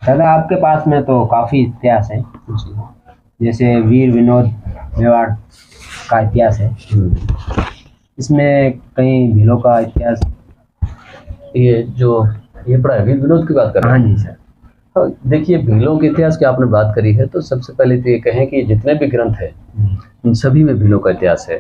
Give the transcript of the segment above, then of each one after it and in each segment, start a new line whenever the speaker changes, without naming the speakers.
दादा आपके पास में तो काफ़ी इतिहास है,
जी।
जैसे वीर विनोद मेवाड़ का इतिहास है, इसमें कहीं भीलों का इतिहास।
ये पढ़ा है, वीर विनोद की बात कर रहे
हाँ
हैं?
जी सर।
हाँ, देखिए भीलों के इतिहास की आपने बात करी है तो सबसे पहले तो ये कहें कि जितने भी ग्रंथ हैं उन सभी में भीलों का इतिहास है।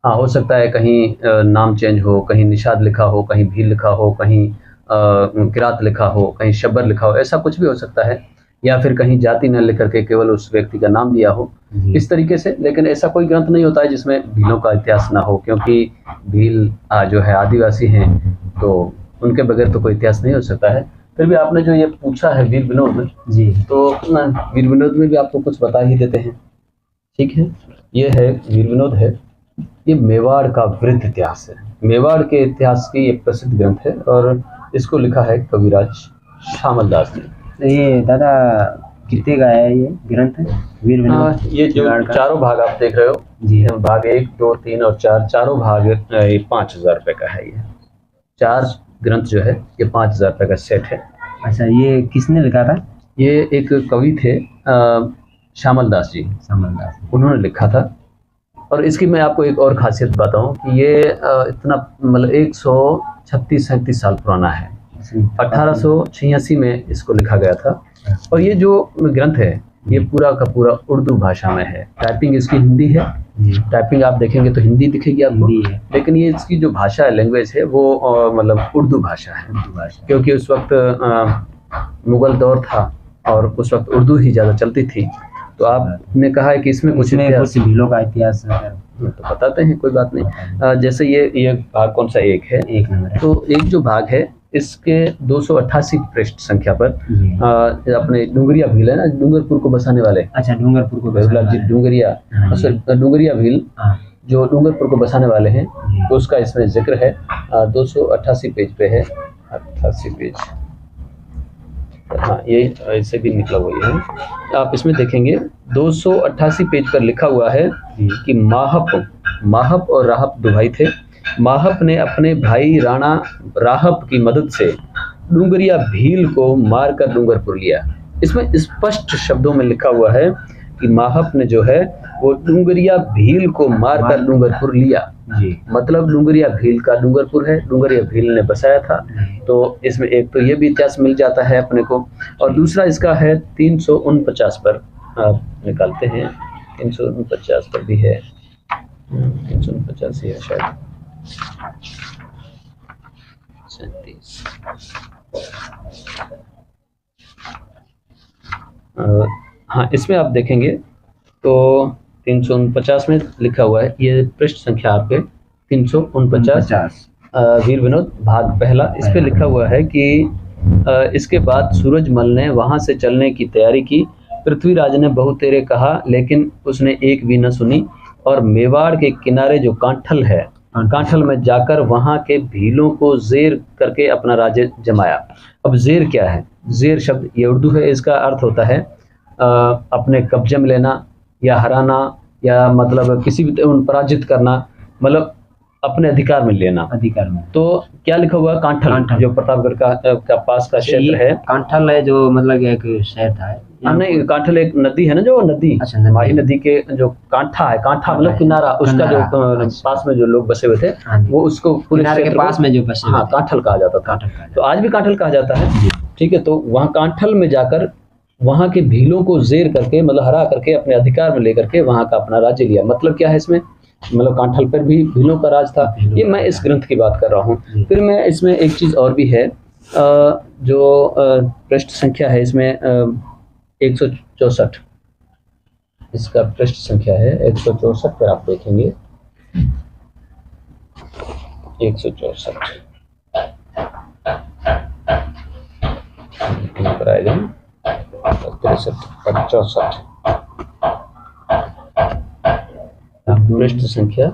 हाँ, हो सकता है कहीं नाम चेंज हो, कहीं निषाद लिखा हो, कहीं भील लिखा हो, कहीं किरात लिखा हो, कहीं शब्बर लिखा हो, ऐसा कुछ भी हो सकता है, या फिर कहीं जाति न लिख करके केवल उस व्यक्ति का नाम दिया हो, इस तरीके से। लेकिन ऐसा कोई ग्रंथ नहीं होता है जिसमें भीलों का इतिहास ना हो, क्योंकि भील जो है आदिवासी हैं, तो उनके बगैर तो कोई इतिहास नहीं हो सकता है। फिर भी आपने जो ये पूछा है वीर विनोद
जी,
तो वीर विनोद में भी आपको कुछ बता ही देते हैं। ठीक है, ये है वीर विनोद है, ये मेवाड़ का वृत्त इतिहास है। मेवाड़ के इतिहास की एक प्रसिद्ध ग्रंथ है और इसको लिखा है कविराज श्यामल दास ने।
तो ये दादा कितने का है ये ग्रंथ वीर विनोद?
ये जो चारों भाग आप देख रहे हो
जी,
भाग 1, 2, 3 और 4, चारों भाग 5,000 रुपये का है। ये 4 ग्रंथ जो है ये 5,000 रुपये का सेट है।
अच्छा, ये किसने लिखा था?
ये एक कवि थे श्यामल दास जी,
श्यामल दास।
उन्होंने लिखा था। और इसकी मैं आपको एक और खासियत बताऊं कि ये इतना मतलब 136-37 साल पुराना है। 1886 में इसको लिखा गया था। और ये जो ग्रंथ है ये पूरा का पूरा उर्दू भाषा में है। टाइपिंग इसकी हिंदी है, टाइपिंग आप देखेंगे तो हिंदी दिखेगी आपको, लेकिन ये इसकी जो भाषा है, लैंग्वेज है, वो मतलब उर्दू भाषा है। क्योंकि उस वक्त मुगल दौर था और उस वक्त उर्दू ही ज़्यादा चलती थी। तो आपने कहा है कि इसमें कुछ
भीलों का इतिहास
तो बताते हैं, कोई बात नहीं। जैसे ये भाग कौन सा एक है?
1 नंबर।
तो एक जो भाग है इसके 288 पृष्ठ संख्या पर अपने डूंगरिया भील है ना, डूंगरपुर को बसाने वाले।
अच्छा, डूंगरपुर को
जी, डूंगरिया, डूंगरिया भील जो डूंगरपुर को बसाने वाले हैं, तो उसका इसमें जिक्र है। 288 पेज पे है, 88 पेज। हाँ, ये ऐसे भी निकला हुआ है, आप इसमें देखेंगे 288 पेज पर लिखा हुआ है कि माहप और राहप दो भाई थे। माहप ने अपने भाई राणा राहप की मदद से डूंगरिया भील को मारकर डूंगरपुर लिया। इसमें स्पष्ट शब्दों में लिखा हुआ है कि माहप ने जो है वो डूंगरिया भील को मारकर डूंगरपुर लिया। मतलब डूंगरिया भील का डूंगरपुर है, डूंगरिया भील ने बसाया था। तो इसमें एक तो ये भी इतिहास मिल जाता है अपने को, और दूसरा इसका है 349 पर आप निकालते हैं। 349 पर भी है, 349 ही है शायद। 37। हाँ, इसमें आप देखेंगे तो 349 में लिखा हुआ है, ये पृष्ठ संख्या आपके 349, वीर विनोद भाग पहला। इस पे लिखा हुआ है कि इसके बाद सूरजमल ने वहां से चलने की तैयारी की। पृथ्वीराज ने बहुतेरे कहा, लेकिन उसने एक भी न सुनी, और मेवाड़ के किनारे जो कांठल है, कांठल में जाकर वहां के भीलों को जेर करके अपना राज्य जमाया। अब जेर क्या है? जेर शब्द ये उर्दू है, इसका अर्थ होता है अपने कब्जे में लेना या हराना, या मतलब किसी भी पराजित करना, मतलब अपने अधिकार में लेना। अधिकार में तो क्या लिखा हुआ है? कांठल, जो प्रतापगढ़ का पास का क्षेत्र है।
कांठल है जो मतलब एक शहर था।
नहीं, कांठल एक नदी है ना, जो नदी, अच्छा, माही नदी के जो कांठा है, कांठा मतलब किनारा, उसका जो पास में जो लोग बसे हुए थे, वो उसको पूरे
के पास में जो बसे,
हाँ, कांठल कहा जाता था। तो आज भी कांठल कहा जाता है। ठीक है, तो वहाँ कांठल में जाकर वहाँ के भीलों को जेर करके, मतलब हरा करके, अपने अधिकार में लेकर के वहाँ का अपना राज्य लिया। मतलब क्या है इसमें? मतलब कांठल पर भी भीलों का राज था। ये मैं इस ग्रंथ की बात कर रहा हूँ। फिर मैं इसमें एक चीज़ और भी है, जो पृष्ठ संख्या है इसमें 164, इसका पृष्ठ संख्या है 164 पर आप देखेंगे 164 पर आएगा 63-64 पृष्ठ संख्या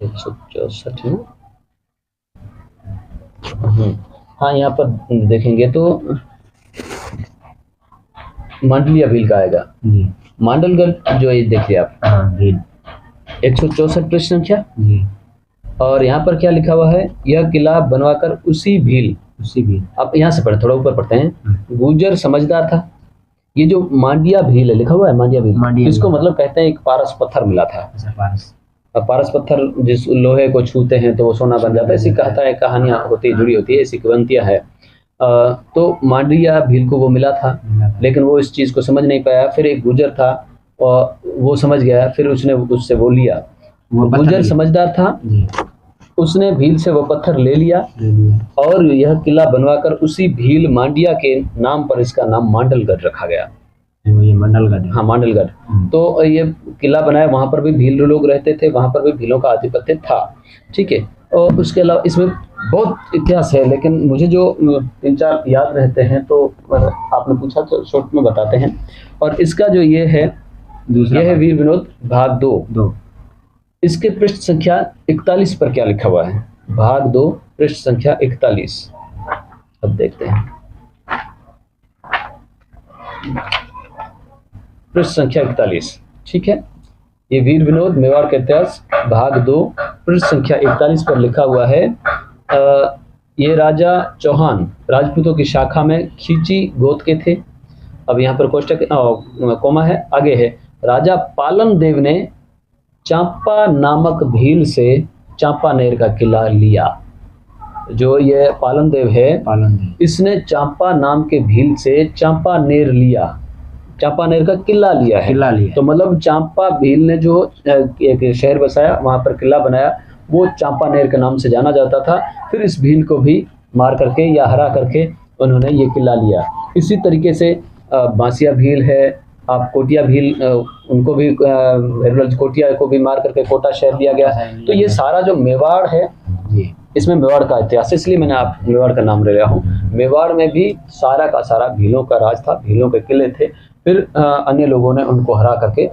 164 है। हाँ, यहाँ पर देखेंगे तो मांडलिया भील का आएगा। मांडलगढ़ जो ये देखिए आप, 164 पृष्ठ संख्या। और यहाँ पर क्या लिखा हुआ है, यह किला बनवाकर उसी भील, अब यहाँ से पढ़े, थोड़ा ऊपर पढ़ते हैं। गुजर समझदार था। ये जो मांडिया भील है, लिखा हुआ है मांडिया भील, इसको मतलब कहते हैं एक पारस पत्थर मिला था। पारस पत्थर जिस लोहे को छूते हैं तो वो सोना बन जाता है, ऐसी कहता है, कहानियां होती जुड़ी होती है, ऐसी किवंतियां है। तो मांडिया भील को वो मिला था, लेकिन वो इस चीज को समझ नहीं पाया। फिर एक गुजर था और वो समझ गया, फिर उसने उससे वो लिया। गुजर समझदार था, उसने भील से वो पत्थर ले लिया और यह किला बनवाकर उसी भील मांडिया के नाम पर इसका नाम मांडलगढ़ रखा गया।
ये मंडलगढ़,
हाँ मांडलगढ़। तो ये किला बनाया, वहां पर भी भील लोग रहते थे, वहां पर भी भीलों का आधिपत्य था। ठीक है। और उसके अलावा इसमें बहुत इतिहास है, लेकिन मुझे जो 3-4 याद रहते हैं तो आपने पूछा तो शॉर्ट में बताते हैं। और इसका जो ये है, यह है वीर विनोद भाग 2। इसके पृष्ठ संख्या 41 पर क्या लिखा हुआ है? भाग 2 पृष्ठ संख्या 41। अब देखते हैं पृष्ठ संख्या 41। ठीक है, ये वीर विनोद मेवाड़ का इतिहास भाग 2 पृष्ठ संख्या 41 पर लिखा हुआ है। ये राजा चौहान राजपूतों की शाखा में खींची गोत के थे। अब यहाँ पर कोष्टक कोमा है, आगे है, राजा पालन देव ने चांपा नामक भील से चांपानेर का किला लिया। जो ये पालन देव है, इसने चांपा नाम के भील से चांपानेर लिया, चांपानेर का किला लिया है। तो मतलब चांपा भील ने जो एक शहर बसाया, वहां पर किला बनाया, वो चांपानेर के नाम से जाना जाता था। फिर इस भील को भी मार करके या हरा करके उन्होंने ये किला लिया। इसी तरीके से बांसिया भील है, आप कोटिया भील, उनको भी कोटिया को भी मार करके कोटा शहर दिया गया। तो ये सारा जो मेवाड़ है, इसमें मेवाड़ का इतिहास, इसलिए मैंने आप मेवाड़ का नाम ले रहा हूँ। मेवाड़ में भी सारा का सारा भीलों का राज था, भीलों के किले थे। फिर अन्य लोगों ने उनको हरा करके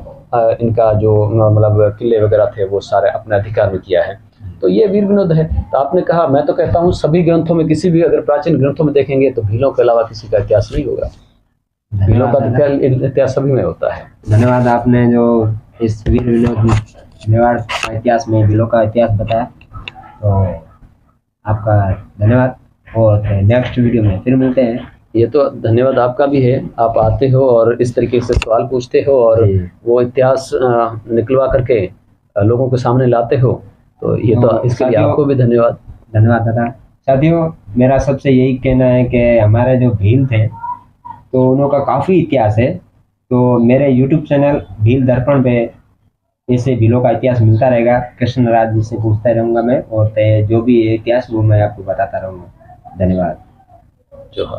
इनका जो मतलब किले वगैरह थे वो सारे अपने अधिकार में किया है। तो ये वीर विनोद है। तो आपने कहा, मैं तो कहता हूँ सभी ग्रंथों में, किसी भी अगर प्राचीन ग्रंथों में देखेंगे तो भीलों के अलावा किसी का इतिहास नहीं होगा। भीलों का इतिहास सभी में होता है।
धन्यवाद, आपने जो इस वीर विनोद मेवाड़ का इतिहास में भीलों का इतिहास बताया, तो आपका धन्यवाद। और नेक्स्ट वीडियो में फिर मिलते हैं।
ये तो धन्यवाद आपका भी है, आप आते हो और इस तरीके से सवाल पूछते हो और वो इतिहास निकलवा करके लोगों के सामने लाते हो, तो ये तो इसके लिए आपको भी धन्यवाद।
धन्यवाद दादा। साथियों, मेरा सबसे यही कहना है कि हमारे जो भील थे तो उनका काफ़ी इतिहास है। तो मेरे YouTube चैनल भील दर्पण पे ऐसे भीलों का इतिहास मिलता रहेगा। कृष्ण राज जी से पूछता रहूँगा मैं, और जो भी इतिहास वो मैं आपको बताता रहूँगा। धन्यवाद।
जोहार।